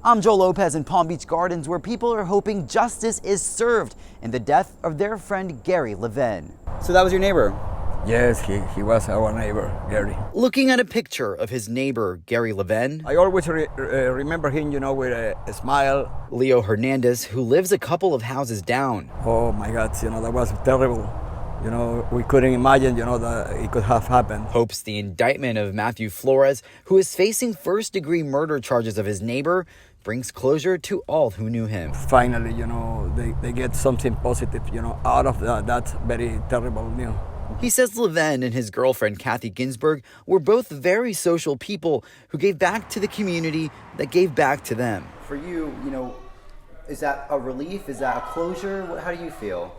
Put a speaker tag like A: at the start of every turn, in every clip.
A: I'm Joel Lopez in Palm Beach Gardens, where people are hoping justice is served in the death of their friend Gary Levin. So that was your neighbor?
B: Yes, he was our neighbor, Gary.
A: Looking at a picture of his neighbor, Gary Levin,
B: I always remember him, with a smile.
A: Leo Hernandez, who lives a couple of houses down.
B: Oh my God, that was terrible. We couldn't imagine, that it could have happened.
A: Hopes the indictment of Matthew Flores, who is facing first-degree murder charges of his neighbor, brings closure to all who knew him.
B: Finally, they get something positive, out of that very terrible news.
A: He says Levin and his girlfriend, Kathy Ginsburg, were both very social people who gave back to the community that gave back to them. For you, is that a relief? Is that a closure? How do you feel?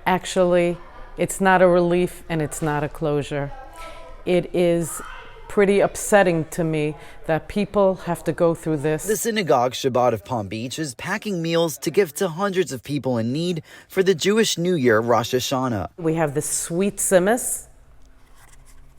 C: Actually, it's not a relief and it's not a closure. It is pretty upsetting to me that people have to go through this.
A: The synagogue Shabbat of Palm Beach is packing meals to give to hundreds of people in need for the Jewish New Year, Rosh Hashanah.
C: We have this sweet simmus.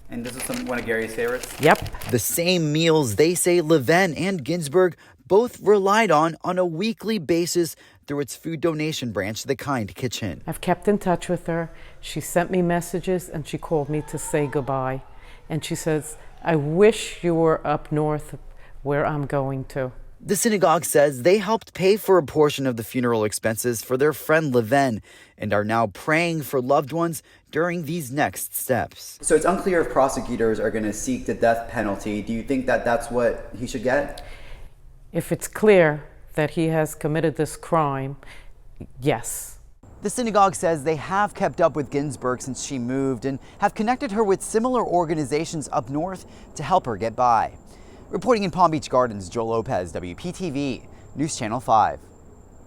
A: And this is one of Gary's favorites?
C: Yep.
A: The same meals they say Levin and Ginsburg both relied on a weekly basis through its food donation branch, The Kind Kitchen.
C: I've kept in touch with her. She sent me messages and she called me to say goodbye. And she says, I wish you were up north where I'm going to.
A: The synagogue says they helped pay for a portion of the funeral expenses for their friend Levin and are now praying for loved ones during these next steps. So it's unclear if prosecutors are going to seek the death penalty. Do you think that that's what he should get?
C: If it's clear that he has committed this crime, yes.
A: The synagogue says they have kept up with Ginsburg since she moved and have connected her with similar organizations up north to help her get by. Reporting in Palm Beach Gardens, Joel Lopez, WPTV, News Channel 5.